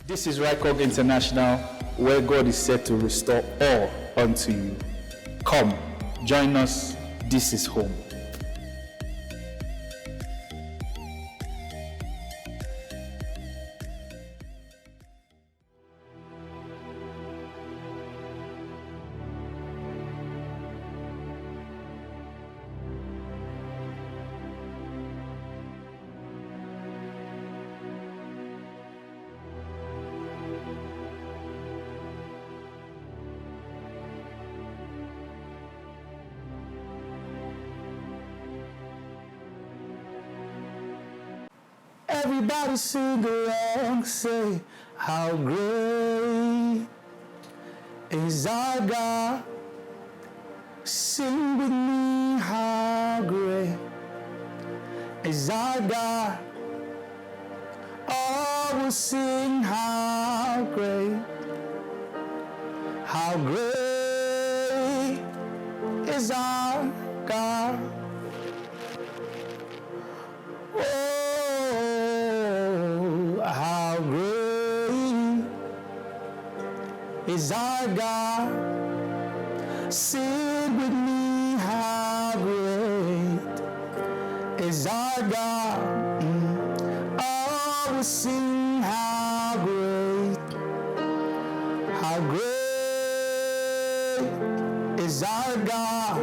This is Rycog International, where God is set to restore all unto you. Come, join us. This is home. Everybody sing along, say, how great is our God. Sing with me, how great is our God. All will sing, how great is our God. How great is our God. Sing with me, how great is our God. Oh, we'll sing, how great is our God.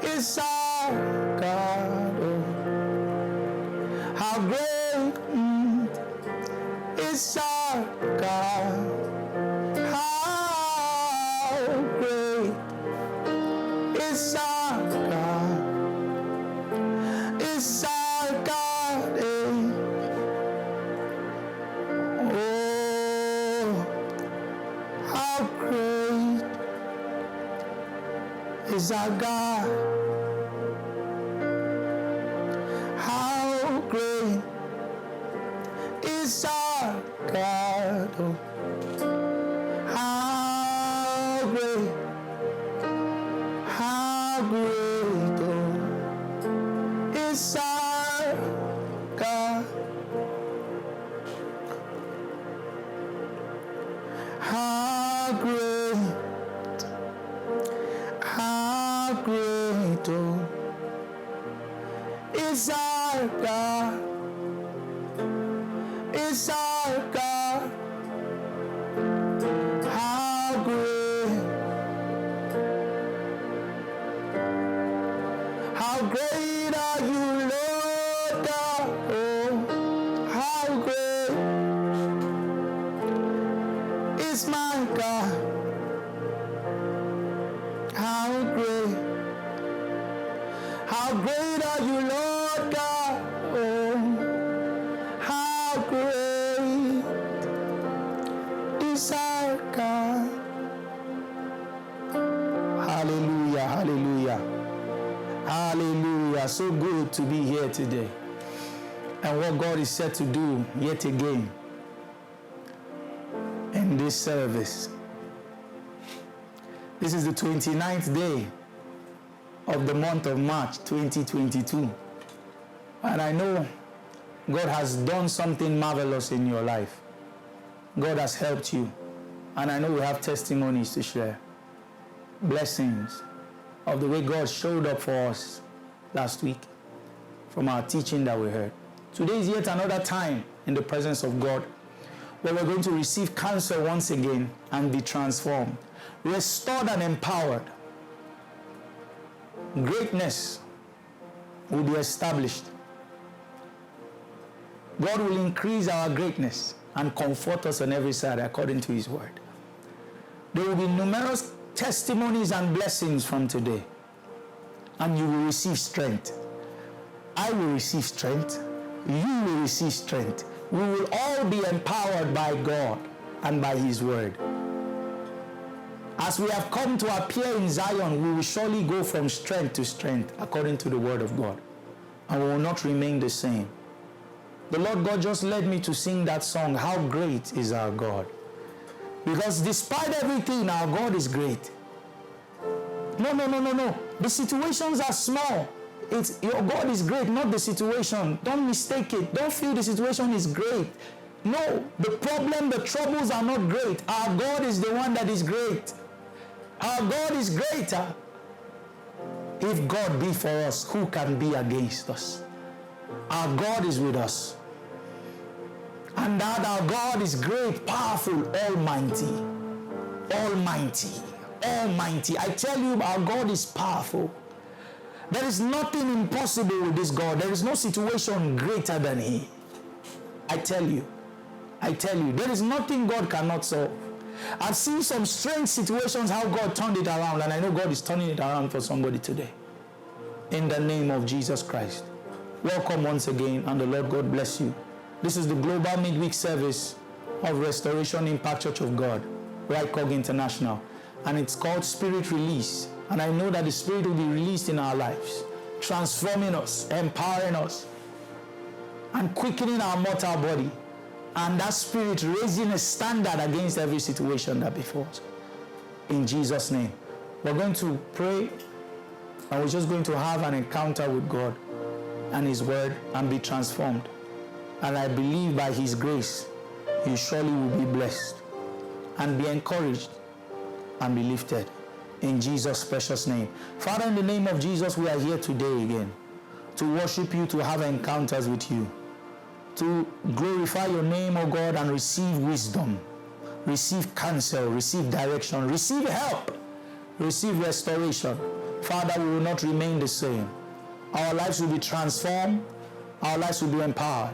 Is our God, how great is our God, how great is our God, is our God, oh, how great is our God. How great is our God? Oh, how great oh, is our God? How great oh, is our God, is our God. How great are you, Lord God? Oh, how great is my God. How great are you, Lord God? Oh, how great is our God. Hallelujah, hallelujah, hallelujah. So good to be here today. And what God is set to do yet again in this service. This is the 29th day of the month of March 2022. And I know God has done something marvelous in your life. God has helped you. And I know we have testimonies to share. Blessings of the way God showed up for us last week from our teaching that we heard. Today is yet another time in the presence of God where we're going to receive counsel once again and be transformed, restored and empowered. Greatness will be established. God will increase our greatness and comfort us on every side according to His word. There will be numerous testimonies and blessings from today, and you will receive strength. I will receive strength. You will receive strength. We will all be empowered by God and by His word. As we have come to appear in Zion, we will surely go from strength to strength according to the word of God, and we will not remain the same. The Lord God just led me to sing that song, How Great is Our God. Because despite everything, our God is great. No. The situations are small. Your God is great, not the situation. Don't mistake it. Don't feel the situation is great. No, the problem, the troubles are not great. Our God is the one that is great. Our God is greater. If God be for us, who can be against us? Our God is with us. And that our God is great, powerful, almighty. Almighty. Almighty. I tell you, our God is powerful. There is nothing impossible with this God. There is no situation greater than He. I tell you, there is nothing God cannot solve. I've seen some strange situations how God turned it around, and I know God is turning it around for somebody today. In the name of Jesus Christ. Welcome once again, and the Lord God bless you. This is the global midweek service of Restoration Impact Church of God, Rycog International, and it's called Spirit Release. And I know that the Spirit will be released in our lives, transforming us, empowering us, and quickening our mortal body. And that Spirit raising a standard against every situation that befalls. In Jesus' name. We're going to pray, and we're just going to have an encounter with God and His Word and be transformed. And I believe by His grace, you surely will be blessed and be encouraged and be lifted. In Jesus' precious name. Father, in the name of Jesus, we are here today again to worship you, to have encounters with you, to glorify your name, O God, and receive wisdom, receive counsel, receive direction, receive help, receive restoration. Father, we will not remain the same. Our lives will be transformed, our lives will be empowered,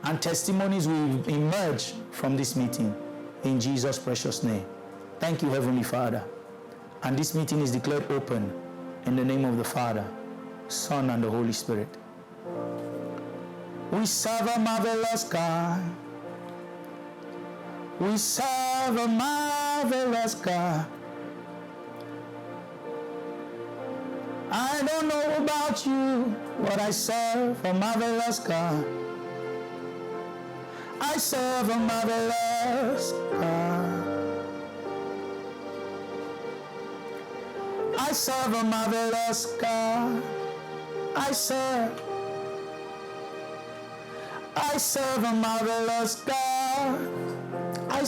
and testimonies will emerge from this meeting. In Jesus' precious name. Thank you, Heavenly Father. And this meeting is declared open in the name of the Father, Son, and the Holy Spirit. We serve a marvelous God. We serve a marvelous God. I don't know about you, but I serve a marvelous God. I serve a marvelous God. I serve a marvelous God. I serve a marvelous God. I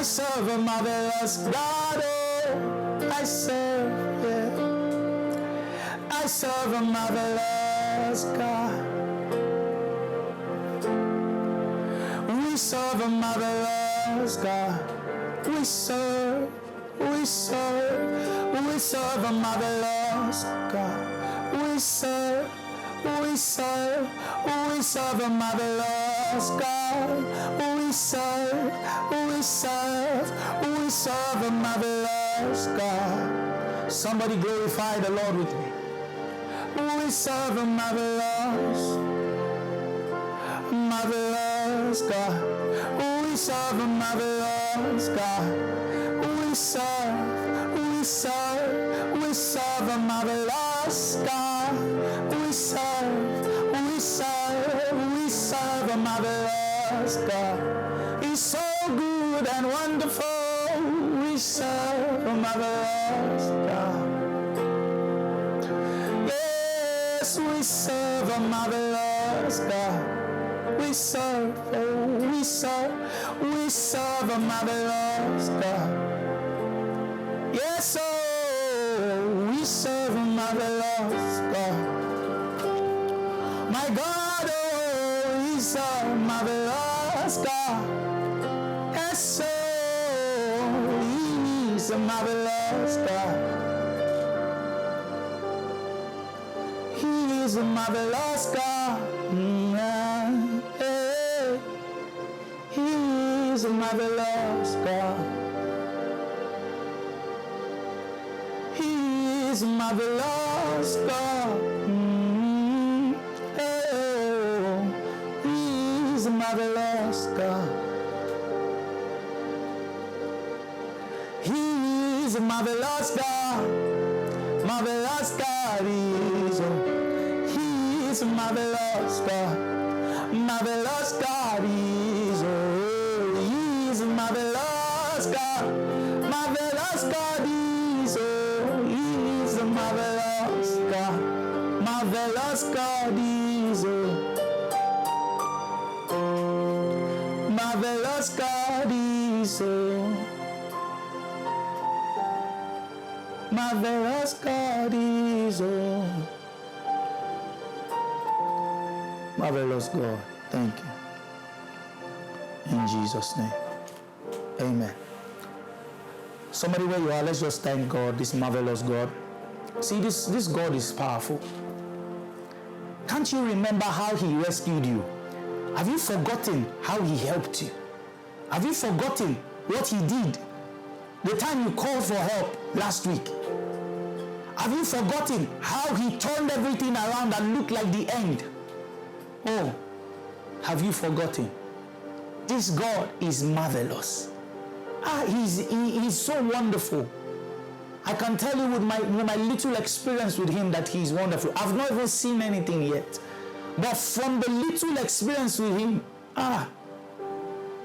serve a marvelous God. Oh, I serve, yeah. I serve a marvelous God. We serve a marvelous God. We serve a marvelous God. We serve a marvelous God. We serve a marvelous God. Somebody glorify the Lord with me. We serve a marvelous God. We serve a marvelous God. We serve a marvelous God. We serve a marvelous God. He's so good and wonderful. We serve a marvelous God. Yes, we serve a marvelous God. We serve a marvelous God. Yes, oh, we serve a marvelous God. My God, oh, He's a marvelous God. Yes, oh, He's a marvelous God. He is a marvelous God. He is a marvelous God. He is a marvelous God. Oh, He is a marvelous God. He is a marvelous God. Marvelous God is. He is a marvelous God. Marvelous God is. He is a marvelous God. Marvelous God is. Marvelous God is marvelous God is marvelous God is marvelous God. Thank you. In Jesus' name. Amen. Somebody where you are, let's just thank God, this marvelous God. See, this God is powerful. Can't you remember how he rescued you? Have you forgotten how he helped you? Have you forgotten what he did the time you called for help last week? Have you forgotten how he turned everything around and looked like the end? Oh, have you forgotten? This God is marvelous. He's so wonderful. I can tell you with my little experience with him that he's wonderful. I've not even seen anything yet. But from the little experience with him,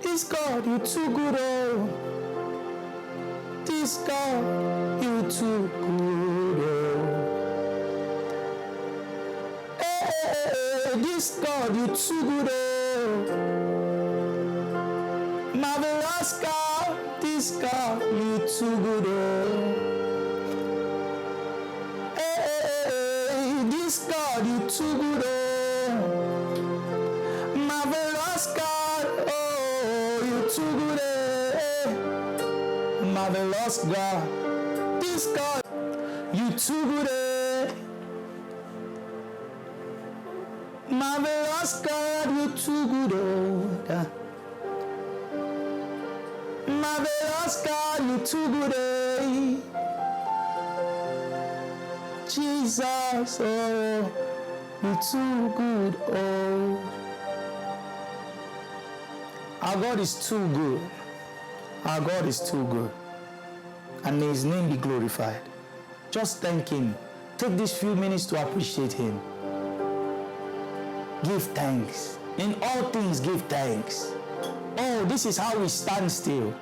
this God, you're too good, oh. This God, you're too good, oh. Hey, this God, you're too good, oh. Marvelous God, this God, you're too good, oh. This God, you too good, oh. Marvelous God, oh, you too good, eh. Marvelous God, this God, you too good, eh. Marvelous God, you too good, oh. Marvelous God, you too good, eh. Jesus, oh, you're too good, oh. Our God is too good. Our God is too good. And may his name be glorified. Just thank him. Take these few minutes to appreciate him. Give thanks. In all things, give thanks. Oh, this is how we stand still.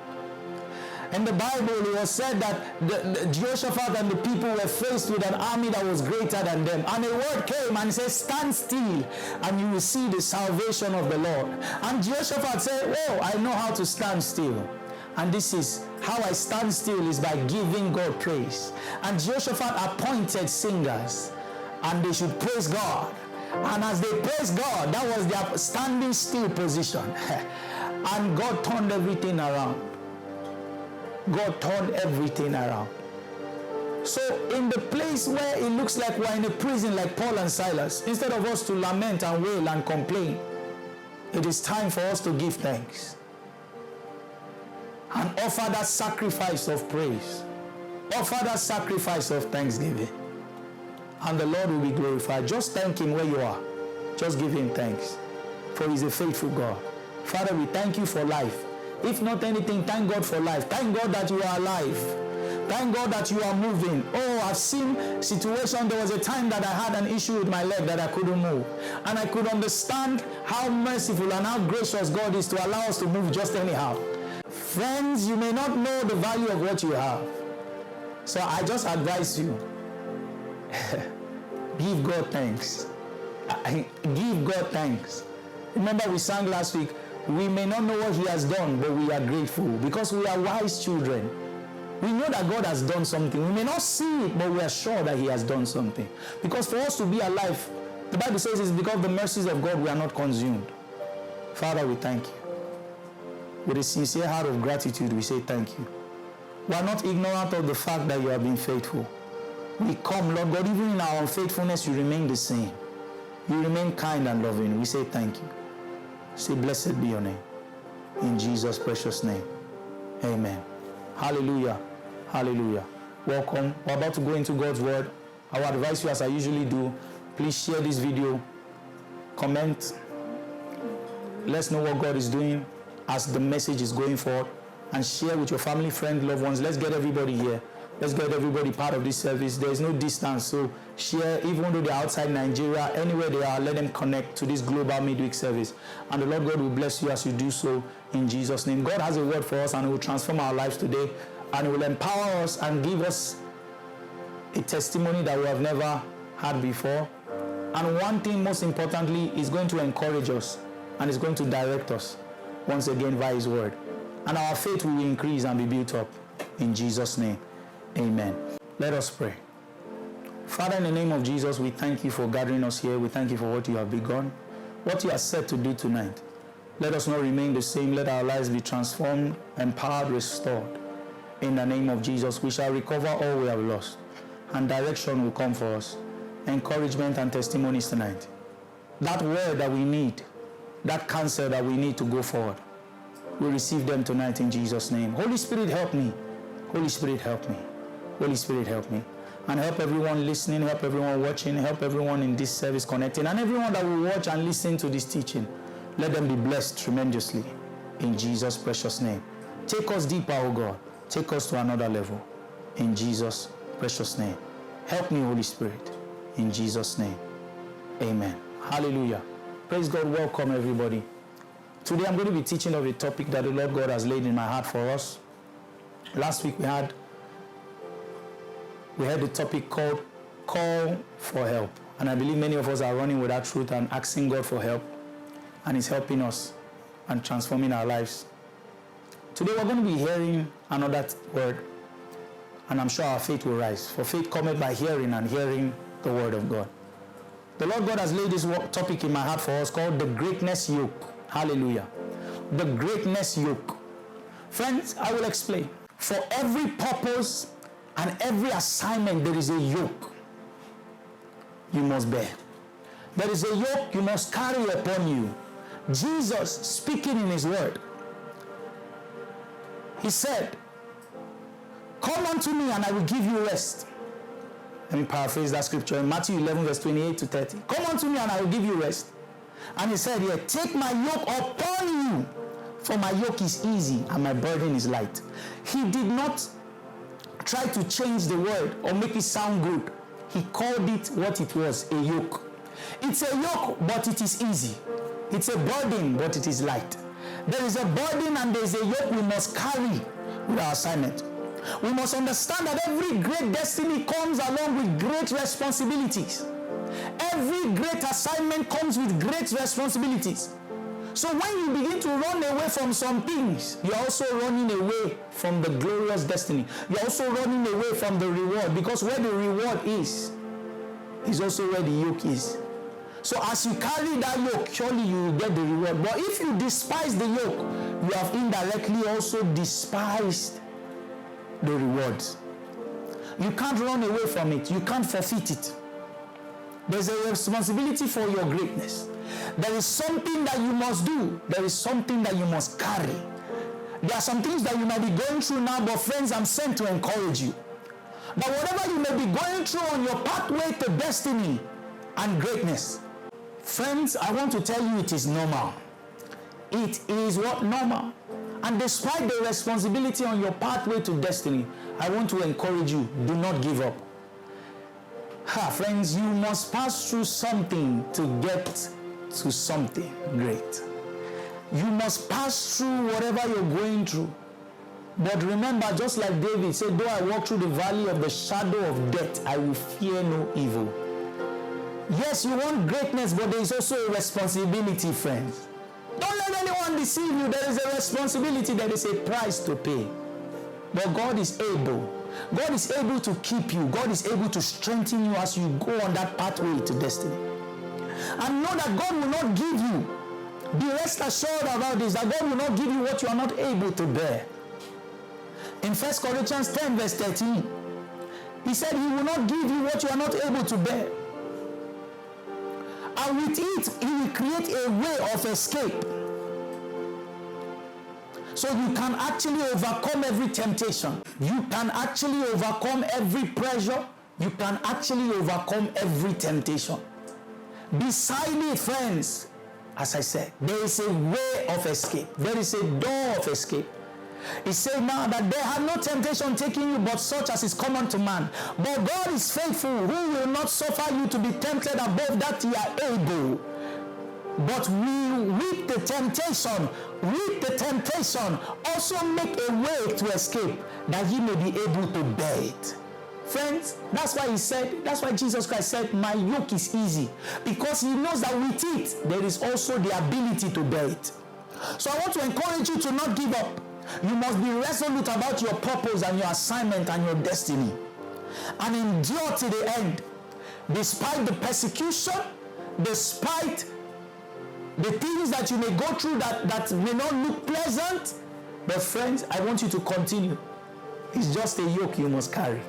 In the Bible, it was said that Jehoshaphat and the people were faced with an army that was greater than them. And a word came and said, stand still and you will see the salvation of the Lord. And Jehoshaphat said, oh, I know how to stand still. And this is how I stand still, is by giving God praise. And Jehoshaphat appointed singers and they should praise God. And as they praised God, that was their standing still position. And God turned everything around. God turned everything around. So in the place where it looks like we're in a prison like Paul and Silas, instead of us to lament and wail and complain, it is time for us to give thanks and offer that sacrifice of praise. Offer that sacrifice of thanksgiving. And the Lord will be glorified. Just thank him where you are. Just give him thanks. For he's a faithful God. Father, we thank you for life. If not anything, thank God for life. Thank God that you are alive. Thank God that you are moving. Oh, I've seen situations. There was a time that I had an issue with my leg that I couldn't move. And I could understand how merciful and how gracious God is to allow us to move just anyhow. Friends, you may not know the value of what you have. So I just advise you, give God thanks. Give God thanks. Remember we sang last week, we may not know what he has done, but we are grateful because we are wise children. We know that God has done something. We may not see it, but we are sure that he has done something. Because for us to be alive, the Bible says it's because of the mercies of God we are not consumed. Father, we thank you. With a sincere heart of gratitude, we say thank you. We are not ignorant of the fact that you have been faithful. We come, Lord God, even in our unfaithfulness, you remain the same. You remain kind and loving. We say thank you. Say, blessed be your name. In Jesus' precious name. Amen. Hallelujah. Hallelujah. Welcome. We're about to go into God's word. I will advise you, as I usually do, please share this video. Comment. Let's know what God is doing as the message is going forward. And share with your family, friends, loved ones. Let's get everybody here. Let's get everybody part of this service. There is no distance, so share, even though they're outside Nigeria, anywhere they are, let them connect to this global midweek service. And the Lord God will bless you as you do so in Jesus' name. God has a word for us and it will transform our lives today, and it will empower us and give us a testimony that we have never had before. And one thing, most importantly, is going to encourage us and is going to direct us once again via His word. And our faith will increase and be built up. In Jesus' name, amen. Let us pray. Father, in the name of Jesus, we thank you for gathering us here. We thank you for what you have begun, what you are set to do tonight. Let us not remain the same. Let our lives be transformed, empowered, restored. In the name of Jesus, we shall recover all we have lost, and direction will come for us. Encouragement and testimonies tonight. That word that we need, that counsel that we need to go forward, we receive them tonight in Jesus' name. Holy Spirit, help me. Holy Spirit, help me. Holy Spirit, help me. And help everyone listening, help everyone watching, help everyone in this service connecting, and everyone that will watch and listen to this teaching. Let them be blessed tremendously in Jesus' precious name. Take us deeper, O God. Take us to another level in Jesus' precious name. Help me, Holy Spirit, in Jesus' name. Amen. Hallelujah. Praise God. Welcome, everybody. Today I'm going to be teaching of a topic that the Lord God has laid in my heart for us. Last week we had the topic called Call for Help. And I believe many of us are running with that truth and asking God for help. And He's helping us and transforming our lives. Today we're going to be hearing another word. And I'm sure our faith will rise. For faith cometh by hearing, and hearing the word of God. The Lord God has laid this topic in my heart for us called the greatness yoke. Hallelujah. The greatness yoke. Friends, I will explain. For every purpose and every assignment, there is a yoke you must bear. There is a yoke you must carry upon you. Jesus, speaking in His word, He said, "Come unto me and I will give you rest." Let me paraphrase that scripture in Matthew 11, verse 28 to 30. "Come unto me and I will give you rest." And He said here, "Take my yoke upon you, for my yoke is easy and my burden is light." He did not try to change the word or make it sound good. He called it what it was, a yoke. It's a yoke, but it is easy. It's a burden, but it is light. There is a burden and there is a yoke we must carry with our assignment. We must understand that every great destiny comes along with great responsibilities. Every great assignment comes with great responsibilities. So when you begin to run away from some things, you're also running away from the glorious destiny. You're also running away from the reward, because where the reward is also where the yoke is. So as you carry that yoke, surely you will get the reward. But if you despise the yoke, you have indirectly also despised the rewards. You can't run away from it. You can't forfeit it. There's a responsibility for your greatness. There is something that you must do. There is something that you must carry. There are some things that you might be going through now, but friends, I'm sent to encourage you. That whatever you may be going through on your pathway to destiny and greatness, friends, I want to tell you it is normal. It is what? Normal. And despite the responsibility on your pathway to destiny, I want to encourage you, do not give up. Friends, you must pass through something to get to something great. You must pass through whatever you're going through. But remember, just like David said, though I walk through the valley of the shadow of death, I will fear no evil. Yes, you want greatness, but there is also a responsibility, friends. Don't let anyone deceive you. There is a responsibility. There is a price to pay. But God is able. God is able to keep you. God is able to strengthen you as you go on that pathway to destiny. And know that God will not give you. Be rest assured about this, that God will not give you what you are not able to bear. In 1 Corinthians 10, verse 13, He said He will not give you what you are not able to bear. And with it, He will create a way of escape. So you can actually overcome every temptation. You can actually overcome every pressure. You can actually overcome every temptation. Beside it, friends, as I said, there is a way of escape. There is a door of escape. He said now that there had no temptation taking you but such as is common to man. But God is faithful, who will not suffer you to be tempted above that ye are able. But we, with the temptation, also make a way to escape, that ye may be able to bear it. Friends, that's why Jesus Christ said, my yoke is easy. Because he knows that with it, there is also the ability to bear it. So I want to encourage you to not give up. You must be resolute about your purpose and your assignment and your destiny. And endure to the end. Despite the persecution, despite the things that you may go through that may not look pleasant. But friends, I want you to continue. It's just a yoke you must carry.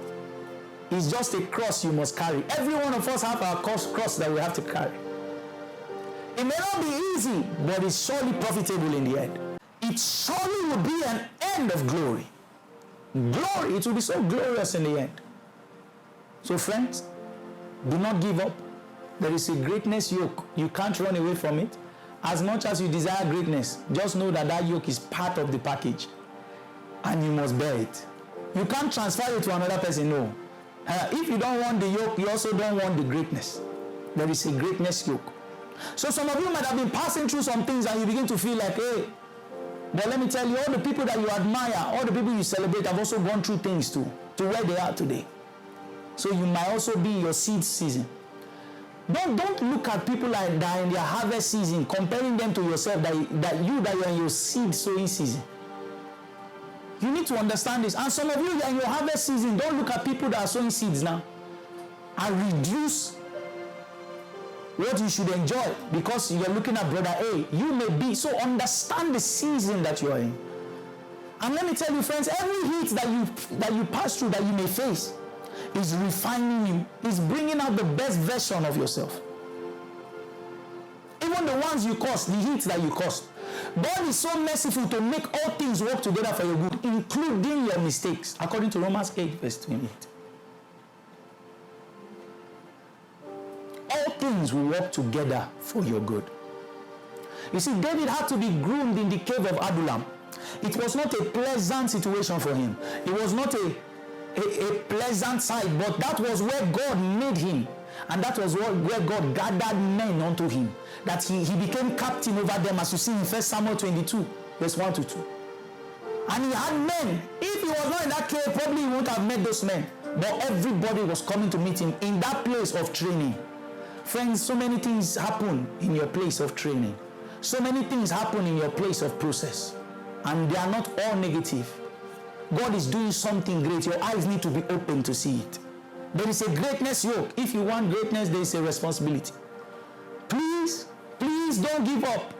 It's just a cross you must carry. Every one of us have our cross that we have to carry. It may not be easy, but it's surely profitable in the end. It surely will be an end of glory. Glory, it will be so glorious in the end. So friends, do not give up. There is a greatness yoke. You can't run away from it. As much as you desire greatness, just know that that yoke is part of the package. And you must bear it. You can't transfer it to another person, no. If you don't want the yoke, you also don't want the greatness. There is a greatness yoke. So some of you might have been passing through some things and you begin to feel like, hey, but let me tell you, all the people that you admire, all the people you celebrate have also gone through things too, to where they are today. So you might also be your seed season. Don't look at people like that in their harvest season, comparing them to yourself, that you're in your seed sowing season. You need to understand this. And some of you in your harvest season, don't look at people that are sowing seeds now and reduce what you should enjoy because you're looking at brother A. You may be. So understand the season that you are in. And let me tell you, friends, every heat that you pass through, that you may face, is refining you, is bringing out the best version of yourself. Even the ones you caused, the heat that you caused. God is so merciful to make all things work together for your good, including your mistakes, according to Romans 8, verse 28. All things will work together for your good. You see, David had to be groomed in the cave of Adullam. It was not a pleasant situation for him. It was not a pleasant sight, but that was where God made him. And that was where God gathered men unto him. That he became captain over them, as you see in 1 Samuel 22, verse 1 to 2. And he had men. If he was not in that cave, probably he wouldn't have met those men. But everybody was coming to meet him in that place of training. Friends, so many things happen in your place of training. So many things happen in your place of process. And they are not all negative. God is doing something great. Your eyes need to be open to see it. There is a greatness yoke. If you want greatness, there is a responsibility. Please don't give up.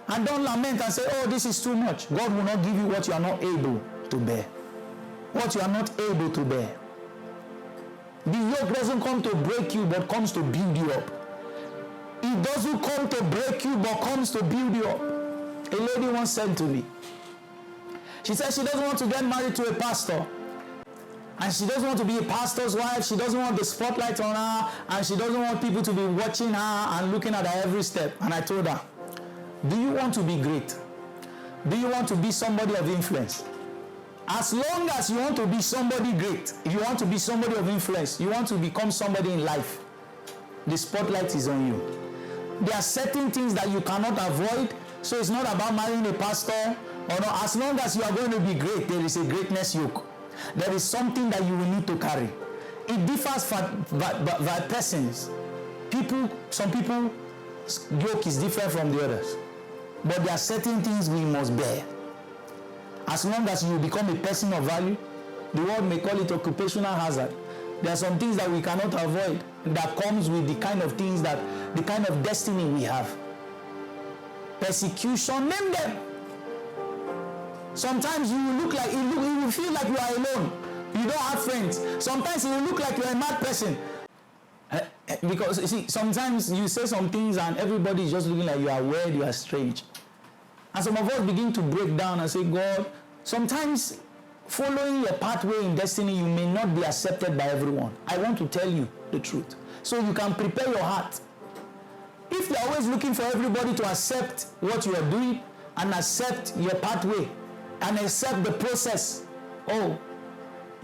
And don't lament and say, oh, this is too much. God will not give you what you are not able to bear. What you are not able to bear. The yoke doesn't come to break you, but comes to build you up. It doesn't come to break you, but comes to build you up. A lady once said to me, she said she doesn't want to get married to a pastor. And she doesn't want to be a pastor's wife. She doesn't want the spotlight on her. And she doesn't want people to be watching her and looking at her every step. And I told her, do you want to be great? Do you want to be somebody of influence? As long as you want to be somebody great, you want to be somebody of influence, you want to become somebody in life, the spotlight is on you. There are certain things that you cannot avoid. So it's not about marrying a pastor or not. As long as you are going to be great, there is a greatness yoke. There is something that you will need to carry. It differs by persons. Some people's yoke is different from the others. But there are certain things we must bear. As long as you become a person of value, the world may call it occupational hazard. There are some things that we cannot avoid that comes with the kind of destiny we have. Persecution, name them. Sometimes you will you will feel like you are alone. You don't have friends. Sometimes it will look like you're a mad person. Because you see, sometimes you say some things and everybody is just looking like you are weird, you are strange. And some of us begin to break down and say, God, sometimes following your pathway in destiny, you may not be accepted by everyone. I want to tell you the truth. So you can prepare your heart. If you're always looking for everybody to accept what you are doing and accept your pathway and accept the process, oh,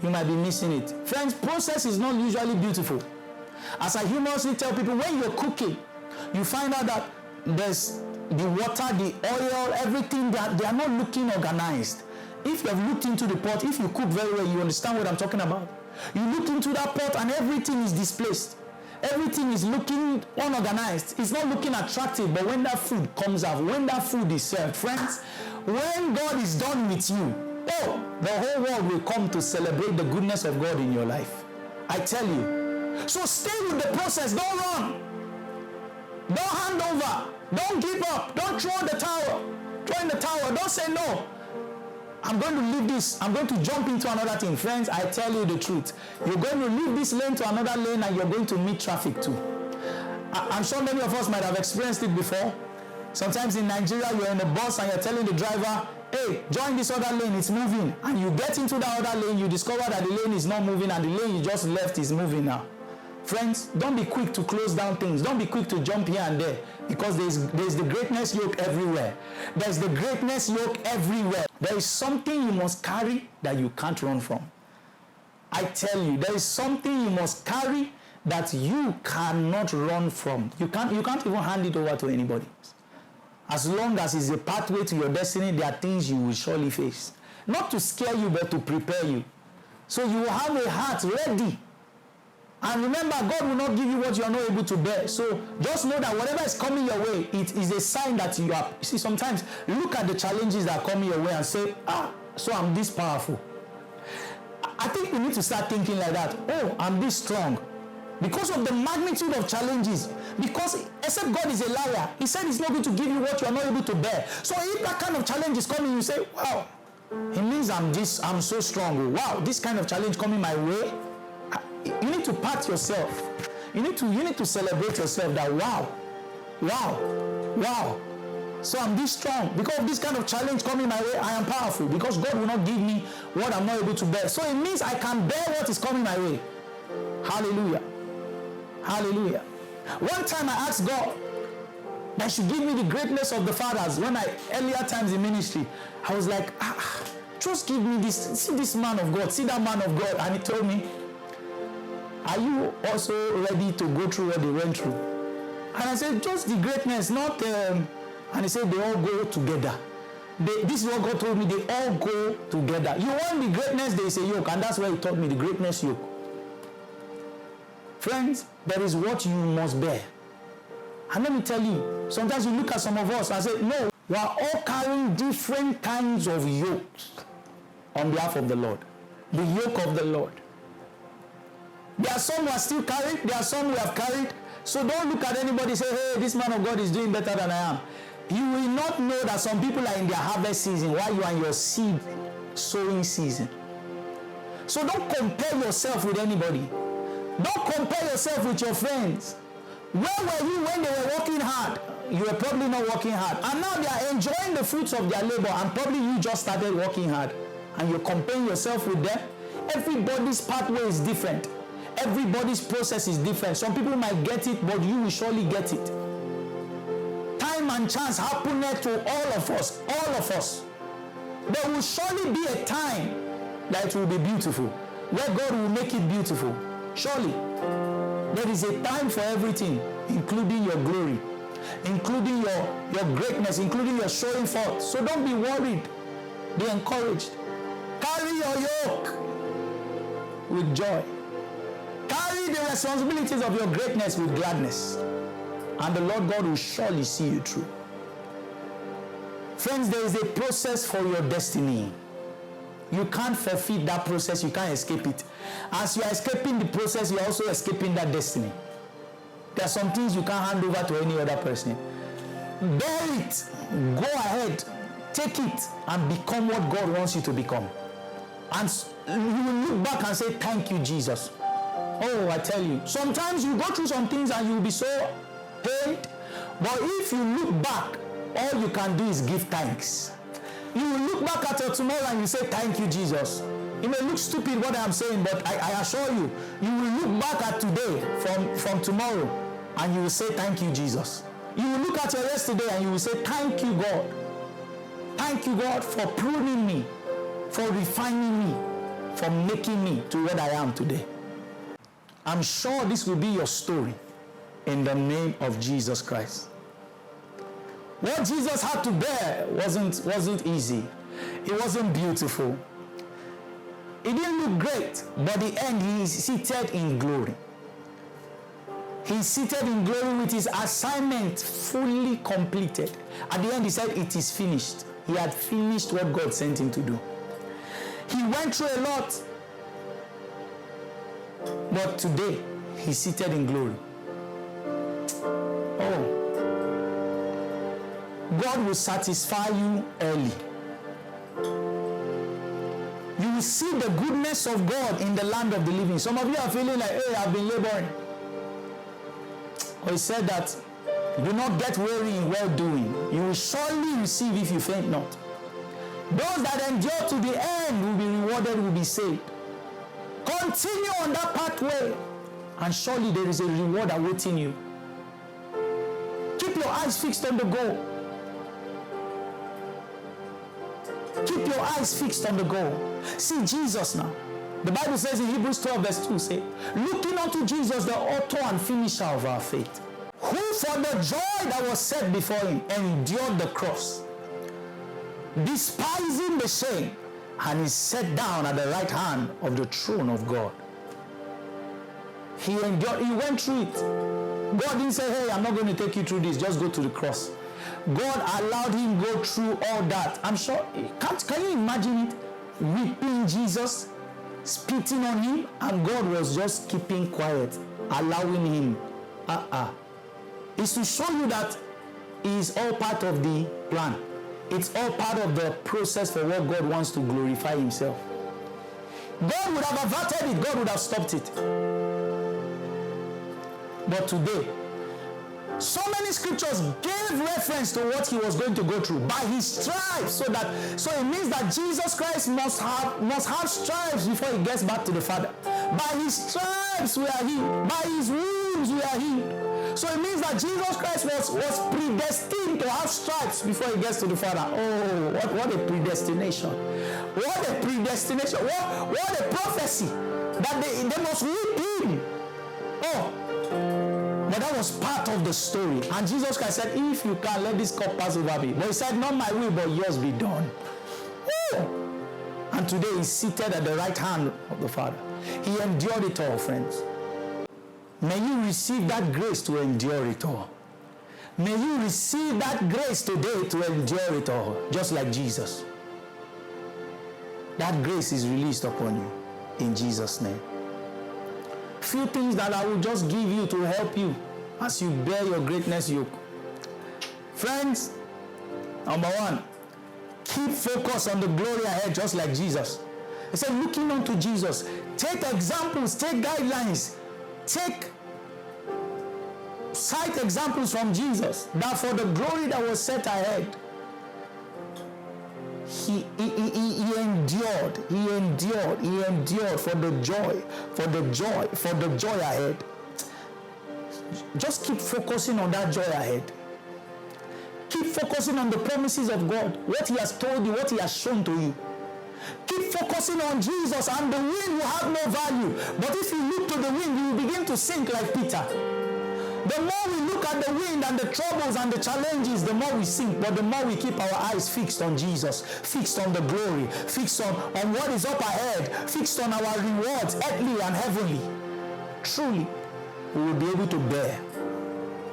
you might be missing it. Friends, process is not usually beautiful. As I humorously tell people, when you're cooking, you find out that there's the water, the oil, everything, they are not looking organized. If you have looked into the pot, if you cook very well, you understand what I'm talking about. You look into that pot and everything is displaced. Everything is looking unorganized. It's not looking attractive, but when that food comes out, when that food is served, friends, when God is done with you, oh, the whole world will come to celebrate the goodness of God in your life. I tell you. So stay with the process. Don't run. Don't hand over. Don't give up. Don't throw in the towel. Don't say no. I'm going to leave this. I'm going to jump into another thing. Friends, I tell you the truth. You're going to leave this lane to another lane and you're going to meet traffic too. I'm sure many of us might have experienced it before. Sometimes in Nigeria, you're in a bus and you're telling the driver, hey, join this other lane, it's moving. And you get into that other lane, you discover that the lane is not moving and the lane you just left is moving now. Friends, don't be quick to close down things. Don't be quick to jump here and there, because there's the greatness yoke everywhere. There's the greatness yoke everywhere. There is something you must carry that you can't run from. I tell you, there is something you must carry that you cannot run from. You can't even hand it over to anybody. As long as it's a pathway to your destiny, there are things you will surely face. Not to scare you, but to prepare you. So you will have a heart ready. And remember, God will not give you what you are not able to bear. So just know that whatever is coming your way, it is a sign that you are. You see, sometimes look at the challenges that are coming your way and say, so I'm this powerful. I think we need to start thinking like that. Oh, I'm this strong. Because of the magnitude of challenges. Because except God is a liar. He said he's not going to give you what you are not able to bear. So if that kind of challenge is coming, you say, wow, it means I'm so strong. Wow, this kind of challenge coming my way. You need to pat yourself. You need to celebrate yourself that wow. So I'm this strong. Because of this kind of challenge coming my way, I am powerful. Because God will not give me what I'm not able to bear. So it means I can bear what is coming my way. Hallelujah. Hallelujah. One time I asked God that should give me the greatness of the fathers. Earlier times in ministry, I was like, just give me this. See this man of God. See that man of God. And he told me, are you also ready to go through what they went through? And I said, just the greatness, not... And he said, they all go together. This is what God told me, they all go together. You want the greatness, there is a yoke. And that's why he taught me the greatness yoke. Friends, there is what you must bear. And let me tell you, sometimes you look at some of us and say, no, we are all carrying different kinds of yokes on behalf of the Lord. The yoke of the Lord. There are some who are still carried. There are some who have carried. So don't look at anybody and say, hey, this man of God is doing better than I am. You will not know that some people are in their harvest season while you are in your seed sowing season. So don't compare yourself with anybody. Don't compare yourself with your friends. Where were you when they were working hard? You were probably not working hard. And now they are enjoying the fruits of their labor, and probably you just started working hard. And you're comparing yourself with them. Everybody's pathway is different. Everybody's process is different. Some people might get it, but you will surely get it. Time and chance happen to all of us. All of us. There will surely be a time that will be beautiful, where God will make it beautiful. Surely. There is a time for everything, including your glory, including your greatness, including your showing forth. So don't be worried. Be encouraged. Carry your yoke with joy. Carry the responsibilities of your greatness with gladness. And the Lord God will surely see you through. Friends, there is a process for your destiny. You can't forfeit that process. You can't escape it. As you are escaping the process, you are also escaping that destiny. There are some things you can't hand over to any other person. Bear it. Go ahead. Take it and become what God wants you to become. And you will look back and say, thank you, Jesus. Oh, I tell you, sometimes you go through some things and you'll be so pained. But if you look back, all you can do is give thanks. You will look back at your tomorrow and you say, thank you, Jesus. It may look stupid what I'm saying, but I assure you, you will look back at today from tomorrow and you will say, thank you, Jesus. You will look at your yesterday and you will say, thank you, God. Thank you, God, for pruning me, for refining me, for making me to what I am today. I'm sure this will be your story in the name of Jesus Christ. What Jesus had to bear wasn't easy. It wasn't beautiful. It didn't look great, but the end, he is seated in glory. He's seated in glory with his assignment fully completed. At the end, he said, it is finished. He had finished what God sent him to do. He went through a lot, but today, he's seated in glory. Oh, God will satisfy you early. You will see the goodness of God in the land of the living. Some of you are feeling like, hey, I've been laboring. Or he said that, do not get weary in well-doing. You will surely receive if you faint not. Those that endure to the end will be rewarded, will be saved. Continue on that pathway, and surely there is a reward awaiting you. Keep your eyes fixed on the goal. Keep your eyes fixed on the goal. See Jesus now. The Bible says in Hebrews 12 verse 2, say, looking unto Jesus, the author and finisher of our faith, who for the joy that was set before him endured the cross, despising the shame, and is set down at the right hand of the throne of God. He endured, he went through it. God didn't say, hey, I'm not going to take you through this, just go to the cross. God allowed him go through all that. I'm sure, can you imagine it? Whipping Jesus, spitting on him, and God was just keeping quiet, allowing him. It's to show you that it is all part of the plan. It's all part of the process for what God wants to glorify himself. God would have averted it. God would have stopped it. But today, so many scriptures gave reference to what he was going to go through by his stripes. So it means that Jesus Christ must have stripes before he gets back to the Father. By his stripes we are healed. By his wounds we are healed. So it means that Jesus Christ was predestined to have stripes before he gets to the Father. Oh, what a predestination. What a predestination. What a prophecy. That they must whip him. Oh. But that was part of the story. And Jesus Christ said, if you can, let this cup pass over me. But he said, not my will, but yours be done. Woo! And today he's seated at the right hand of the Father. He endured it all, friends. May you receive that grace to endure it all. May you receive that grace today to endure it all, just like Jesus. That grace is released upon you in Jesus' name. Few things that I will just give you to help you as you bear your greatness yoke. Friends, number one, keep focus on the glory ahead, just like Jesus. He said, looking unto Jesus. Take examples, take guidelines, cite examples from Jesus, that for the glory that was set ahead, he endured for the joy ahead. Just keep focusing on that joy ahead. Keep focusing on the promises of God, what he has told you, what he has shown to you. Keep focusing on Jesus, and the wind will have no value. But if you look to the wind, you will begin to sink like Peter. The more we look at the wind and the troubles and the challenges, the more we sink. But the more we keep our eyes fixed on Jesus, fixed on the glory, fixed on what is up ahead, fixed on our rewards, earthly and heavenly, truly, we will be able to bear.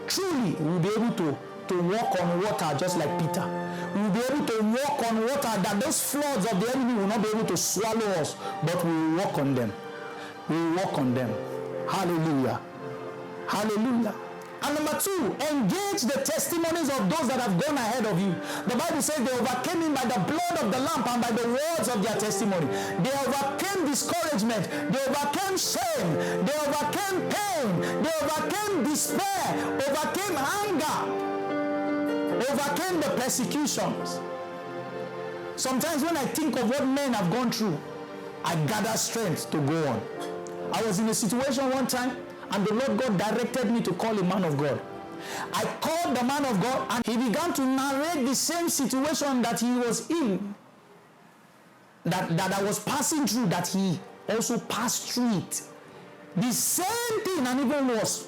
Truly, we will be able to walk on water just like Peter. We will be able to walk on water, that those floods of the enemy will not be able to swallow us, but we will walk on them. We will walk on them. Hallelujah. Hallelujah. And number two, engage the testimonies of those that have gone ahead of you. The Bible says they overcame him by the blood of the Lamb and by the words of their testimony. They overcame discouragement. They overcame shame. They overcame pain. They overcame despair. Overcame anger. Overcame the persecutions. Sometimes when I think of what men have gone through, I gather strength to go on. I was in a situation one time, and the Lord God directed me to call a man of God. I called the man of God, and he began to narrate the same situation that he was in, that I was passing through, that he also passed through it. The same thing, and even worse.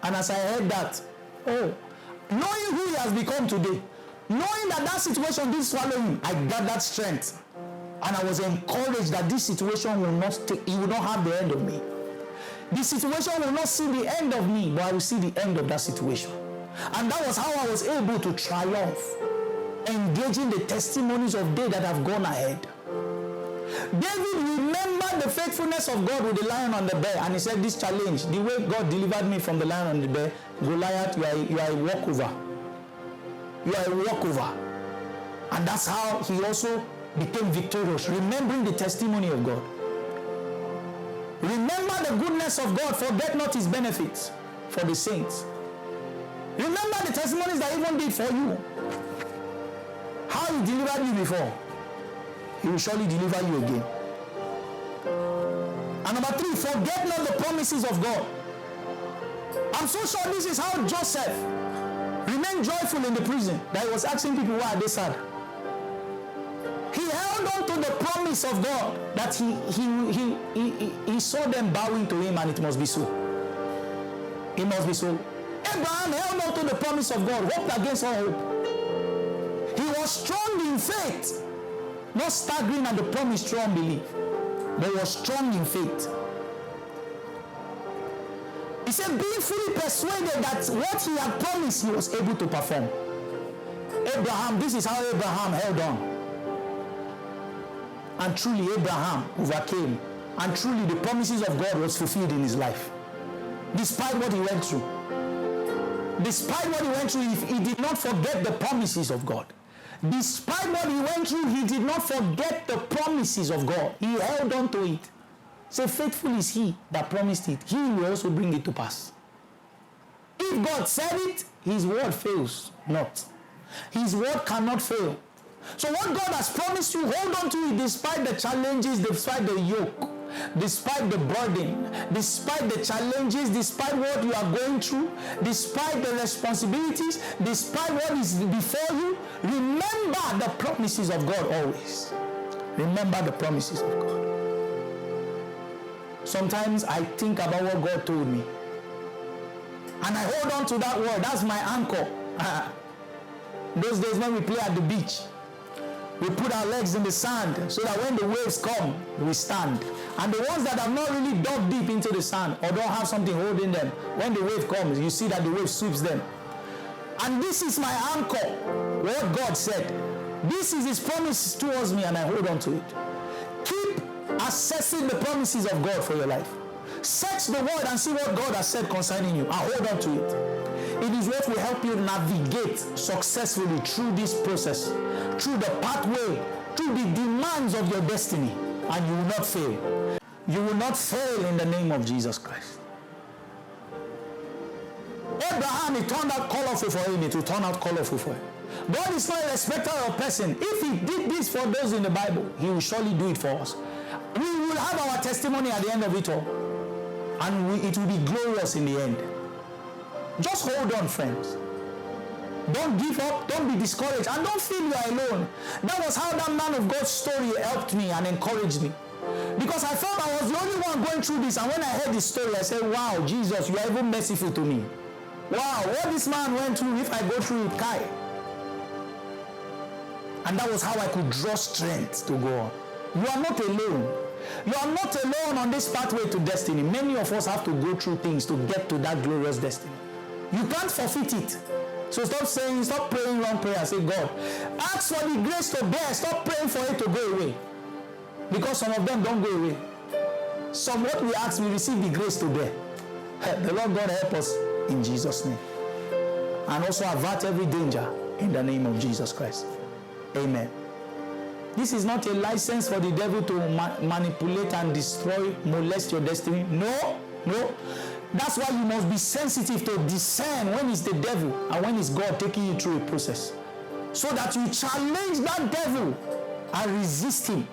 And as I heard that, knowing who he has become today, knowing that situation didn't swallow him, I gathered strength And I was encouraged that this situation will not have the end of me. The situation will not see the end of me, but I will see the end of that situation. And that was how I was able to triumph, engaging the testimonies of they that have gone ahead. David remembered the faithfulness of God with the lion and the bear, and he said, this challenge, the way God delivered me from the lion and the bear, Goliath, you are a walkover. You are a walkover. And that's how he also became victorious, remembering the testimony of God. Remember the goodness of God, forget not his benefits for the saints. Remember the testimonies that he even did for you. How he delivered you before, he will surely deliver you again. And number 3, forget not the promises of God. I'm so sure this is how Joseph remained joyful in the prison, that he was asking people, why are they sad? He held on to the promise of God, that he saw them bowing to him, and it must be so. It must be so. Abraham held on to the promise of God, hoped against all hope. He was strong in faith, not staggering at the promise through unbelief, but was strong in faith. He said, being fully persuaded that what he had promised, he was able to perform. Abraham, this is how Abraham held on. And truly Abraham overcame. And truly the promises of God was fulfilled in his life. Despite what he went through. Despite what he went through, he did not forget the promises of God. Despite what he went through, he did not forget the promises of God. He held on to it. Say, faithful is he that promised it. He will also bring it to pass. If God said it, his word fails not. His word cannot fail. So what God has promised you, hold on to it despite the challenges, despite the yoke, despite the burden, despite the challenges, despite what you are going through, despite the responsibilities, despite what is before you. Remember the promises of God always. Remember the promises of God. Sometimes I think about what God told me, and I hold on to that word. That's my anchor. Those days when we play at the beach, we put our legs in the sand so that when the waves come, we stand. And the ones that have not really dug deep into the sand or don't have something holding them, when the wave comes, you see that the wave sweeps them. And this is my anchor, what God said. This is his promise towards me, and I hold on to it. Keep assessing the promises of God for your life. Search the word and see what God has said concerning you, and hold on to it. It is what will help you navigate successfully through this process, through the pathway, through the demands of your destiny, and you will not fail. You will not fail in the name of Jesus Christ. Abraham, it turned out colorful for him. It will turn out colorful for him. God is not a respecter of person. If he did this for those in the Bible, he will surely do it for us. We will have our testimony at the end of it all, and it will be glorious in the end. Just hold on, friends. Don't give up, don't be discouraged, and don't feel you are alone. That was how that man of God's story helped me and encouraged me. Because I felt I was the only one going through this, and when I heard this story, I said, wow, Jesus, you are even merciful to me. Wow, what this man went through, if I go through it, Kai. And that was how I could draw strength to go on. You are not alone. You are not alone on this pathway to destiny. Many of us have to go through things to get to that glorious destiny. You can't forfeit it. So stop praying wrong prayer. Say, God, ask for the grace to bear. Stop praying for it to go away. Because some of them don't go away. Some what we ask, we receive the grace to bear. The Lord God help us in Jesus' name. And also avert every danger in the name of Jesus Christ. Amen. This is not a license for the devil to manipulate and destroy, molest your destiny. No. That's why you must be sensitive to discern when it's the devil and when it's God taking you through a process. So that you challenge that devil and resist him.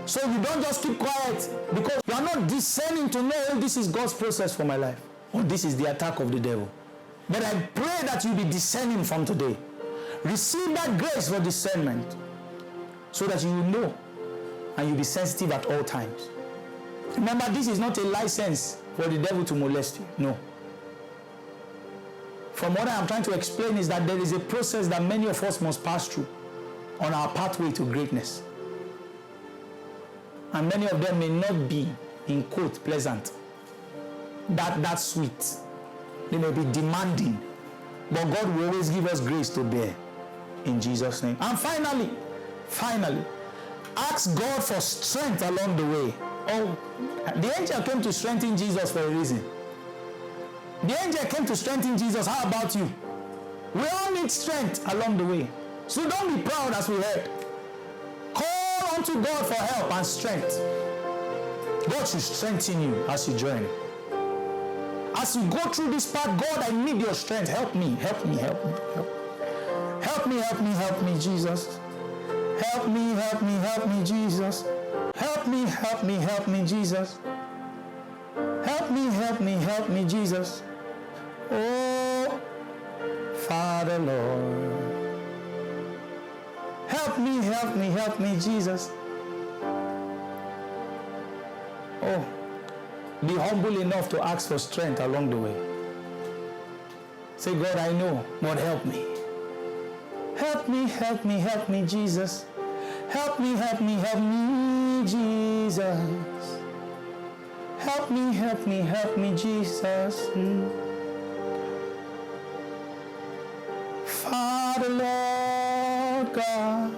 So you don't just keep quiet because you are not discerning to know if this is God's process for my life or this is the attack of the devil. But I pray that you be discerning from today. Receive that grace for discernment so that you will know and you'll be sensitive at all times. Remember, this is not a license for the devil to molest you. No. From what I am trying to explain is that there is a process that many of us must pass through on our pathway to greatness. And many of them may not be, in quote, pleasant. That sweet. They may be demanding. But God will always give us grace to bear. In Jesus' name. And finally, ask God for strength along the way. Oh, the angel came to strengthen Jesus for a reason. The angel came to strengthen Jesus. How about you? We all need strength along the way. So don't be proud as we heard. Call unto God for help and strength. God should strengthen you as you journey. As you go through this path, God, I need your strength. Help me, help me, help me, help me, help me, help me, Jesus. Help me, help me, help me, Jesus. Help me, help me, help me, Jesus. Help me, help me, help me, Jesus. Oh, Father, Lord. Help me, help me, help me, Jesus. Oh, be humble enough to ask for strength along the way. Say, God, I know, but help me. Help me, help me, help me, Jesus. Help me, help me, help me, Jesus. Help me, help me, help me, Jesus. Father, Lord God.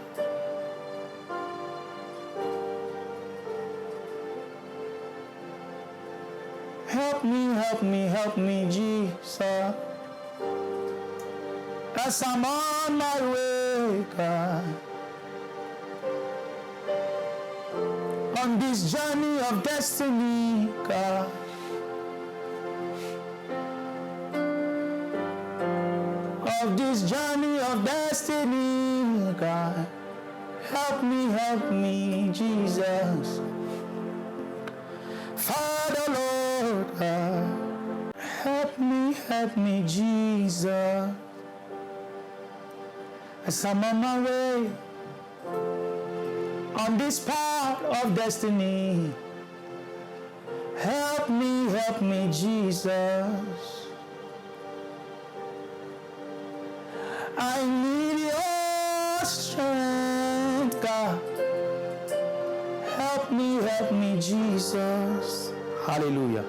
Help me, help me, help me, Jesus. As I'm on my way, God. On this journey of destiny, God. Of this journey of destiny, God. Help me, Jesus. Father, Lord, God. Help me, Jesus. As I'm on my way, on this path of destiny, help me, Jesus. I need your strength, God. Help me, Jesus. Hallelujah.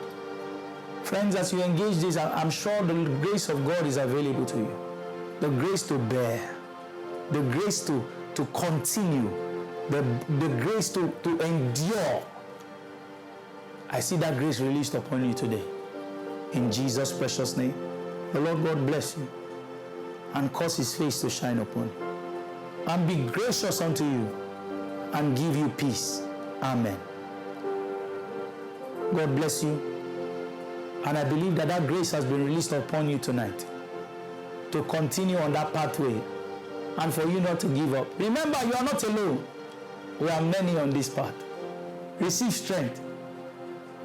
Friends, as you engage this, I'm sure the grace of God is available to you. The grace to bear, the grace to continue, the grace to endure. I see that grace released upon you today. In Jesus' precious name, the Lord God bless you and cause his face to shine upon you and be gracious unto you and give you peace. Amen. God bless you. And I believe that grace has been released upon you tonight to continue on that pathway and for you not to give up. Remember, you are not alone. We are many on this path. Receive strength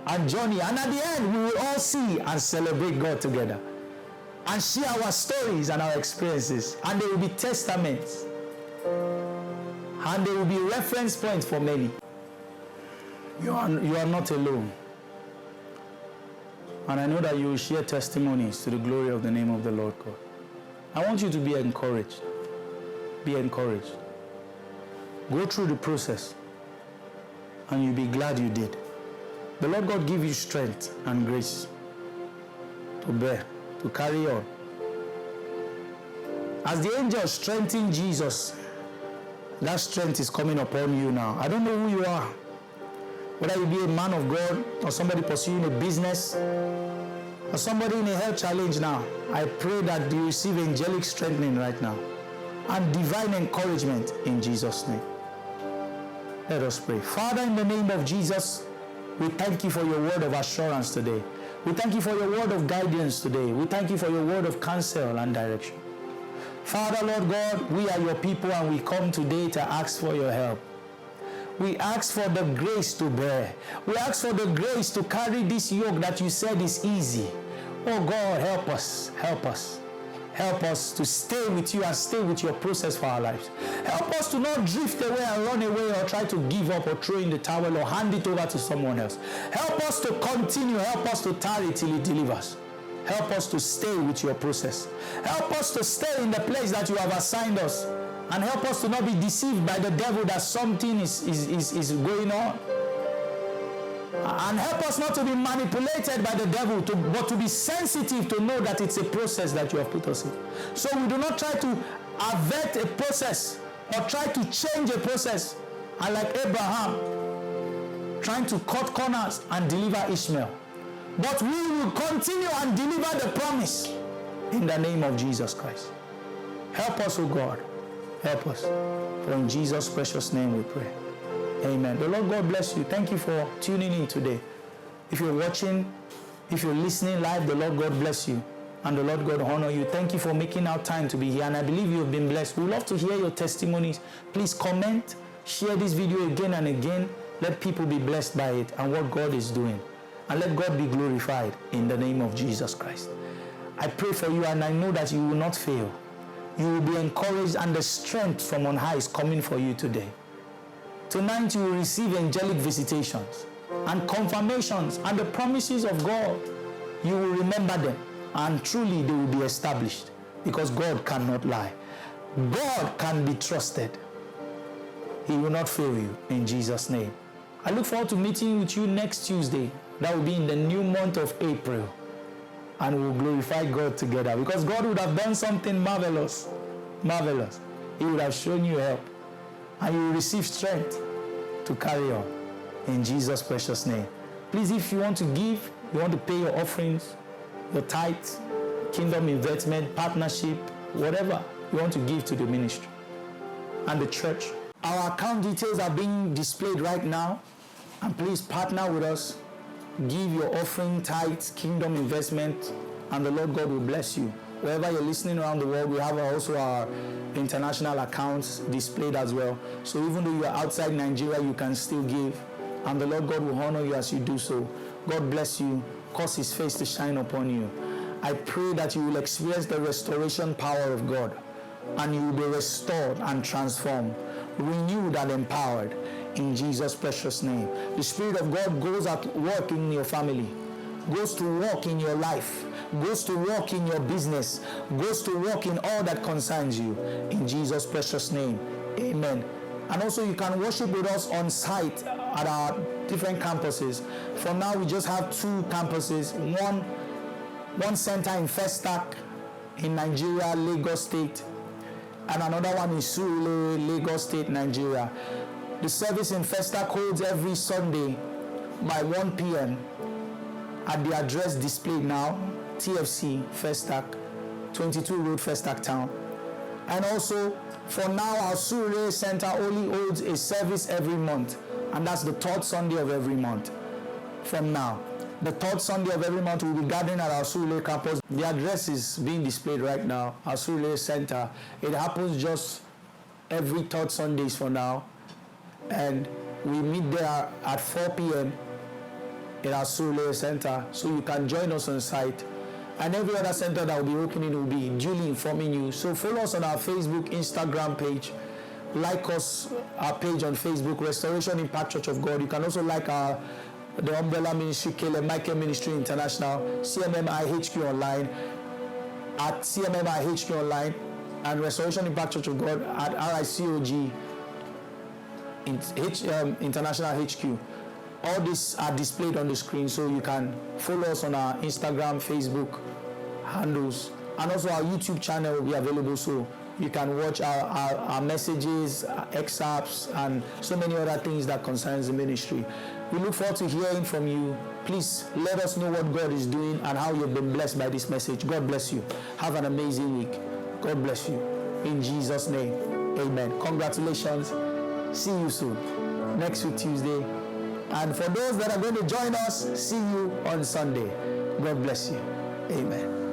and journey. And at the end, we will all see and celebrate God together and share our stories and our experiences. And there will be testaments. And there will be reference points for many. You are not alone. And I know that you will share testimonies to the glory of the name of the Lord God. I want you to be encouraged. Be encouraged. Go through the process and you'll be glad you did. The Lord God give you strength and grace to bear, to carry on. As the angel strengthened Jesus, that strength is coming upon you now. I don't know who you are. Whether you be a man of God or somebody pursuing a business or somebody in a health challenge now, I pray that you receive angelic strengthening right now and divine encouragement in Jesus' name. Let us pray. Father, in the name of Jesus, we thank you for your word of assurance today. We thank you for your word of guidance today. We thank you for your word of counsel and direction. Father, Lord God, we are your people and we come today to ask for your help. We ask for the grace to bear. We ask for the grace to carry this yoke that you said is easy. Oh God, help us. Help us. Help us to stay with you and stay with your process for our lives. Help us to not drift away and run away or try to give up or throw in the towel or hand it over to someone else. Help us to continue. Help us to tarry till it delivers. Help us to stay with your process. Help us to stay in the place that you have assigned us. And help us to not be deceived by the devil that something is going on. And help us not to be manipulated by the devil, but to be sensitive to know that it's a process that you have put us in. So we do not try to avert a process or try to change a process. And like Abraham, trying to cut corners and deliver Ishmael. But we will continue and deliver the promise in the name of Jesus Christ. Help us, O God. Help us. For in Jesus' precious name we pray. Amen. The Lord God bless you. Thank you for tuning in today. If you're watching, if you're listening live, the Lord God bless you. And the Lord God honor you. Thank you for making out time to be here. And I believe you have been blessed. We love to hear your testimonies. Please comment, share this video again and again. Let people be blessed by it and what God is doing. And let God be glorified in the name of Jesus Christ. I pray for you, and I know that you will not fail. You will be encouraged, and the strength from on high is coming for you today. Tonight you will receive angelic visitations and confirmations and the promises of God. You will remember them, and truly they will be established, because God cannot lie. God can be trusted. He will not fail you in Jesus' name. I look forward to meeting with you next Tuesday. That will be in the new month of April. And we will glorify God together, because God would have done something marvelous. Marvelous. He would have shown you help. And you will receive strength to carry on. In Jesus' precious name. Please, if you want to give, you want to pay your offerings, your tithes, kingdom investment, partnership, whatever you want to give to the ministry and the church. Our account details are being displayed right now. And please partner with us. Give your offering, tithes, kingdom investment, and the Lord God will bless you. Wherever you're listening around the world, we have also our international accounts displayed as well. So even though you are outside Nigeria, you can still give. And the Lord God will honor you as you do so. God bless you. Cause His face to shine upon you. I pray that you will experience the restoration power of God. And you will be restored and transformed, renewed and empowered. In Jesus' precious name. The Spirit of God goes at work in your family, goes to work in your life, goes to work in your business, goes to work in all that concerns you. In Jesus' precious name. Amen. And also you can worship with us on site at our different campuses. For now, we just have 2 campuses. One center in Festac in Nigeria, Lagos State, and another one in Surulere, Lagos State, Nigeria. The service in Festac holds every Sunday by 1 p.m. at the address displayed now, TFC Festac, 22 Road, Festac Town. And also, for now, our Surulere Center only holds a service every month, and that's the 3rd Sunday of every month. From now, the 3rd Sunday of every month, we'll be gathering at our Surulere campus. The address is being displayed right now, our Surulere Center. It happens just every 3rd Sundays for now. And we meet there at 4 p.m. in our Surulere Center, so you can join us on site. And every other center that will be opening will be duly informing you. So follow us on our Facebook, Instagram page. Like our page on Facebook, Restoration Impact Church of God. You can also like the umbrella ministry, Caleb Michael Ministry International, CMMI HQ Online, at CMMI HQ Online, and Restoration Impact Church of God at RICOG International HQ. All these are displayed on the screen, so you can follow us on our Instagram, Facebook handles, and also our YouTube channel will be available, so you can watch our messages, excerpts, and so many other things that concerns the ministry. We look forward to hearing from you. Please let us know what God is doing and how you've been blessed by this message. God bless you. Have an amazing week. God bless you. In Jesus' name, amen. Congratulations. See you soon. Next week, Tuesday. And for those that are going to join us, see you on Sunday. God bless you. Amen.